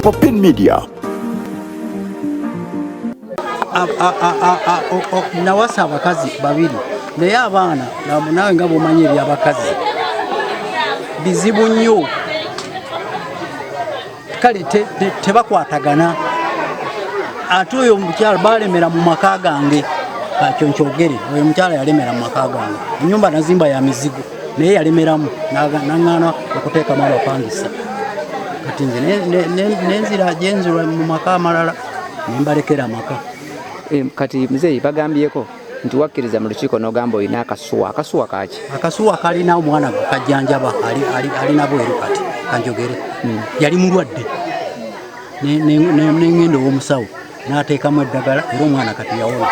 Popin Media. Nawasa abakazi babiri naye abaana nawe nga bw'omanyi eby'abakazi bizibu nnyo kale tebakwatagana ate oyo omukyala balemera mu maka gange kakyo nkyogere oyo omukyala yalemera mu maka gange ennyumba nazimba ya mizigo naye yalemeramu naŋŋaana okuteekamu abapangisa kati nze nenzira genzirwa mu maka amalala nembalekera amaka. Kati mzee bagambyeko nti wakkiriza mu lukiiko n'ogamba olina akasuwa kaki? Akasuwa kalina omwana kajjanjaba alina bweru kati kanjogere yali mulwadde n'engendo ow'omusawo n'ateekamu eddagala era omwana kati yawona.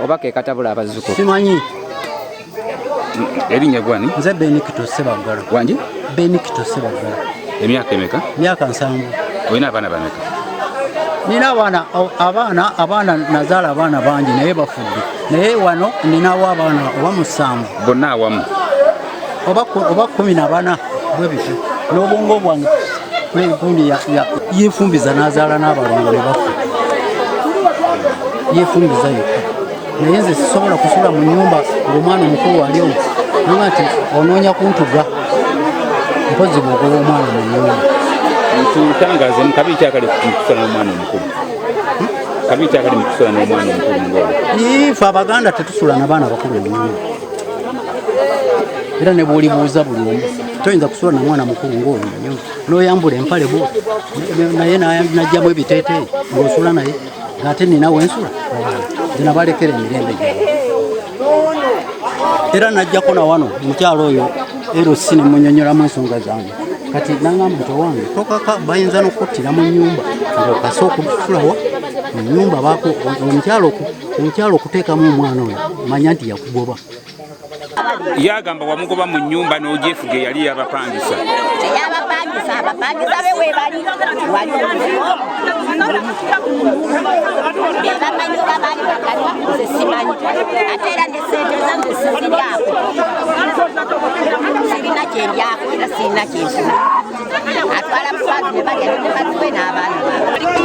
Oba keekatabula abazzukulu? Simanyi. Erinnya gwani? Nze Benikito Ssebaggala. Wangi? Benikito Ssebaggala. Emyaka emeka? Myaka 7. Olina abaana bameka? Nina abaana nazaala abaana bangi naye bafudde naye wano ninawo abaana oba 7 bonna awamu oba 14 bwe bityo n'obwongo bwange gundi yefumbiza n'azaala n'abalongo ne bafa yefumbiza yokka naye nze sisobola kusula mu nyumba ng'omwana omukulu ali omu nanga nti onoonya kuntuga mpozi bw'ogoba omwana mu nyumba. Tutangaze kabi kyakali mukusula n'omwana omukulu. Kabi kyakali mukusula n'omwana omukulu ngolo. Ife Abaganda tetusula n'abaana bakulu mu nyumba. Era ne bw'olibuuza buli omu toyinza kusula na mwana mukulu ng'oyo mu nyumba. N'oyambula empale bo naye najjamu ebiteeteeyi ng'osula naye ng'ate ninawe ensula nze nabalekera emirembe gyabwe. Era najjako na wano omukyalo oyo erosi ne munnyonnyolamu ensonga zange. Kati nangamba nti owange tokaka bayinza n'okuttira mu nnyumba ng'okasa okusulawo mu nnyumba baako omukyalo okuteekamu omwana oyo manya nti yakugoba. Yagamba wamugoba mu nnyumba n'ogyefuga eyali yabapangisa. Abapangisa be webali wali bebamanyi oba baali bakalwa nze simanyi ate era ne ssente zange siziryako sirina kyendyako era sirina kyensula atwala mukwano ne balya ne baziwe n'abaana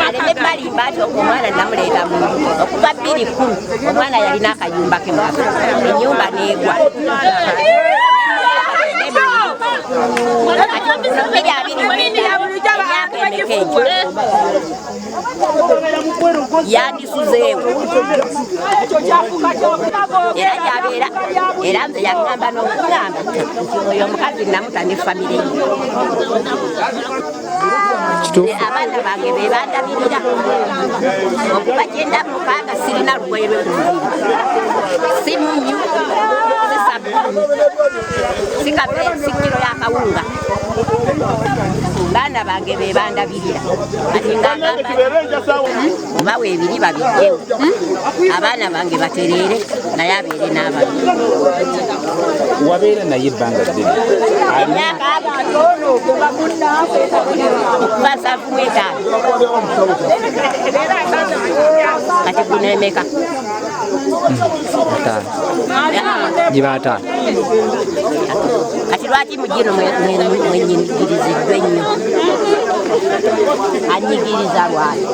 aleme balimba ati omwana namuleeta mu okuva 2:10 omwana yalina akayumba ke mwaka ennyumba n'egwa yandisuzeewo era yabeera era nze yaŋŋamba n'okugamba nti oyo omukazi namuta ne famire ye abaana bange be bandabirira okuva 9 sirina luweerwe ku mubiri si munyu si sabbuuni si kiro y'akawunga baana bange be bandabirira ati oba weebiri babijjewo abaana bange batereere naye abeere n'ababi. Wabeera naye ebbanga ddene? Emyaka okuva 7 kati guno emeka? 5 giba 5. Kati lwaki mugino mwenyigiriziddwa ennyo? Anyigiriza lwaki?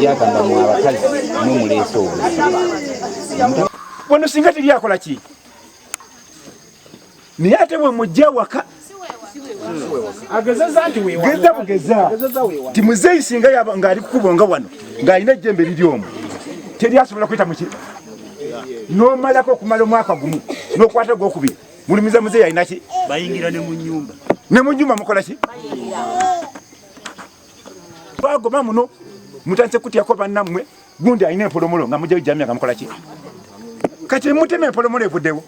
Yagamba mu abakazi mumuleesa obuzima. Wano singa teri akola ki? Naye ate bwe mujja waka agezeza nti weewala bugeza ti muzeeyi singa yaba ng'ali kukubonga wano ng'alina ejjembe liri omwo teri asobola kweta muki n'omalako okumala omwaka gumu n'okwata gwokubiri mulimiza muzeeyi alina ki? Bayingira ne mu nnyumba. Ne mu nnyumba mukola ki? Bagoma muno mutandise kutyako bannammwe gundi alina empolomolo nga mujja ijjamya nga mukola ki? Kati mutema empolomolo evuddewo.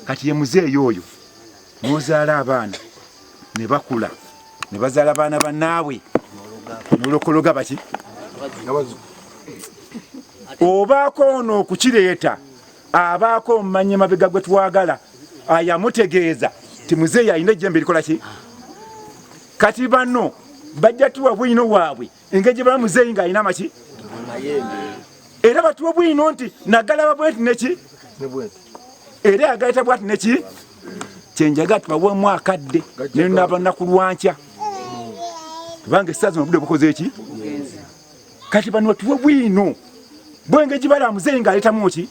Kati ye muzeeyi oyo n'ozaala abaana ne bakula ne bazaala abaana bannaabwe n'olokologa baki? Obaako ono okukireeta abaako omumanye mabega gwe twagala ayamutegeeza ti muzeeyi alina ejjembe likola ki? Kati banno bajja tuwa bwino waabwe engeri gye baba muzeeyi ng'alina maki? Era batuwa bwino nti nagalaba bwenti neki? Era yagaita bwati neki? kyenjaga tubaweemu akadde nenabannaku lwankya kubanga essaazi obudde bukoze eki kati bano batuwe bwino bwenge gibalamuze nga aletamu ki